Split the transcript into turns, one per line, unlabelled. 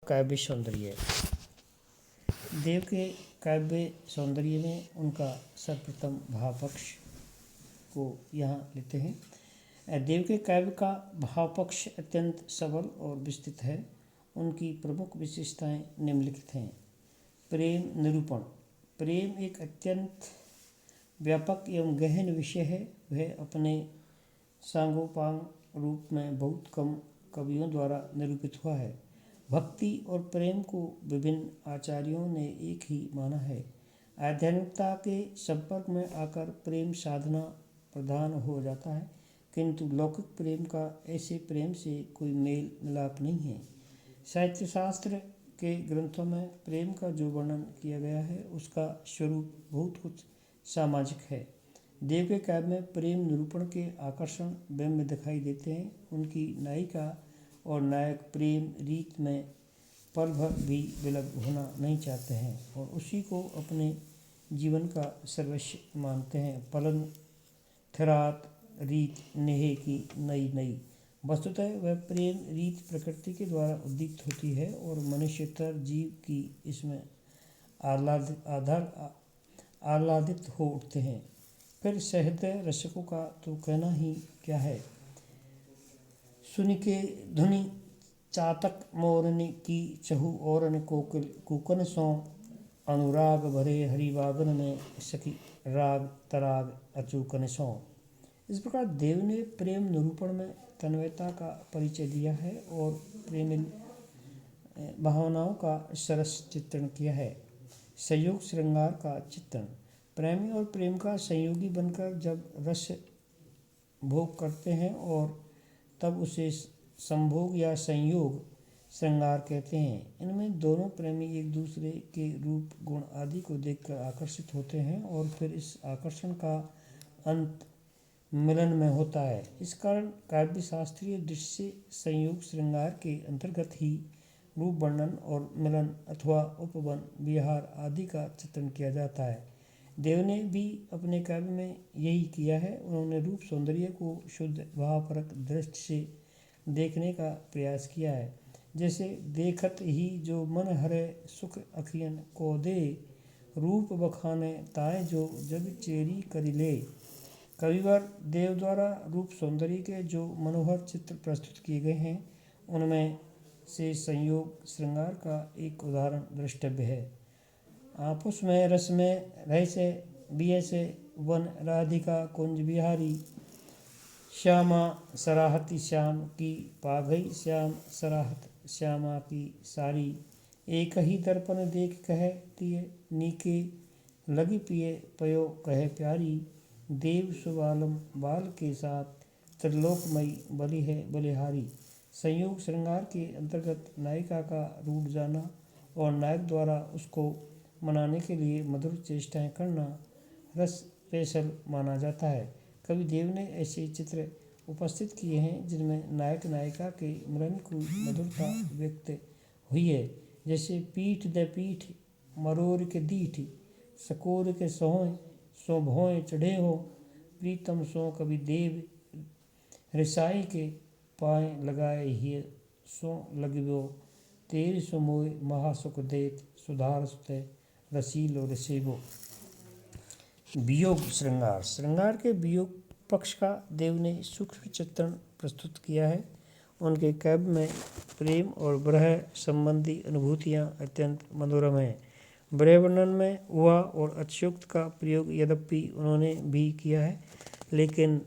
काव्य सौंदर्य। देव के काव्य सौंदर्य में उनका सर्वप्रथम भावपक्ष को यहाँ लेते हैं। देव के काव्य का भावपक्ष अत्यंत सबल और विस्तृत है। उनकी प्रमुख विशेषताएं निम्नलिखित हैं। प्रेम निरूपण। प्रेम एक अत्यंत व्यापक एवं गहन विषय है। वह अपने सांगोपांग रूप में बहुत कम कवियों द्वारा निरूपित हुआ है। भक्ति और प्रेम को विभिन्न आचार्यों ने एक ही माना है। आध्यात्मिकता के संपर्क में आकर प्रेम साधना प्रधान हो जाता है, किंतु लौकिक प्रेम का ऐसे प्रेम से कोई मेल मिलाप नहीं है। साहित्य शास्त्र के ग्रंथों में प्रेम का जो वर्णन किया गया है उसका स्वरूप बहुत कुछ सामाजिक है। देव के काव्य में प्रेम निरूपण के आकर्षण व्यंग्य दिखाई देते हैं। उनकी नायिका और नायक प्रेम रीत में पल भर भी विलग होना नहीं चाहते हैं और उसी को अपने जीवन का सर्वस्व मानते हैं। पलन थरात रीत नेहे की नई नई। वस्तुतः वह प्रेम रीत प्रकृति के द्वारा उद्दीप्त होती है और मनुष्यतर जीव की इसमें आह्लादित हो उठते हैं। फिर सहृदय रसिकों का तो कहना ही क्या है। सुनि के धुनि चातक मोरनि की चहु औरन कोकिल कूकन सो अनुराग भरे हरिवागन में सखी राग तराग अचूकन सो। इस प्रकार देव ने प्रेम निरूपण में तन्मयता का परिचय दिया है और प्रेमिल भावनाओं का सरस चित्रण किया है। संयोग श्रृंगार का चित्रण। प्रेमी और प्रेम का संयोगी बनकर जब रस भोग करते हैं और तब उसे संभोग या संयोग श्रृंगार कहते हैं। इनमें दोनों प्रेमी एक दूसरे के रूप गुण आदि को देखकर आकर्षित होते हैं और फिर इस आकर्षण का अंत मिलन में होता है। इस कारण काव्य शास्त्रीय दृष्टि से संयोग श्रृंगार के अंतर्गत ही रूप वर्णन और मिलन अथवा उपवन विहार आदि का चित्रण किया जाता है। देव ने भी अपने काव्य में यही किया है। उन्होंने रूप सौंदर्य को शुद्ध भावपरक दृष्टि से देखने का प्रयास किया है। जैसे देखत ही जो मन हरे सुख अखियन को दे, रूप बखाने ताए जो जग चेरी करि ले। कविवर देव द्वारा रूप सौंदर्य के जो मनोहर चित्र प्रस्तुत किए गए हैं उनमें से संयोग श्रृंगार का एक उदाहरण द्रष्टव्य है। आपुस में रस में रह से बिय से वन राधिका कुंज बिहारी, श्यामा सराहती श्याम की पागई श्याम सराहत श्यामा की सारी। एक ही दर्पण देख कह तिय नीके लगी पिए पयो कहे प्यारी। देव सुबालम बाल के साथ त्रिलोकमयी बलि है बलिहारी। संयोग श्रृंगार के अंतर्गत नायिका का रूठ जाना और नायक द्वारा उसको मनाने के लिए मधुर चेष्टाएं करना रस पेशल माना जाता है। कवि देव ने ऐसे चित्र उपस्थित किए हैं जिनमें नायक नायिका के मिलन की मधुरता व्यक्त हुई है। जैसे पीठ दे पीठ मरोर के दीठ, सकोर के सोह सो भोए चढ़े हो। प्रीतम सो कवि देव रिसाई के पाए लगाए ही सो लगियो। तेर सो मोय महासुख देत सुधार सुते रसीलो रसेबो। वियोग श्रृंगार। श्रृंगार के वियोग पक्ष का देव ने सूक्ष्म चित्रण प्रस्तुत किया है। उनके काव्य में प्रेम और विरह संबंधी अनुभूतियाँ अत्यंत मनोरम हैं। विरह वर्णन में हुआ और अच्युत का प्रयोग यद्यपि उन्होंने भी किया है, लेकिन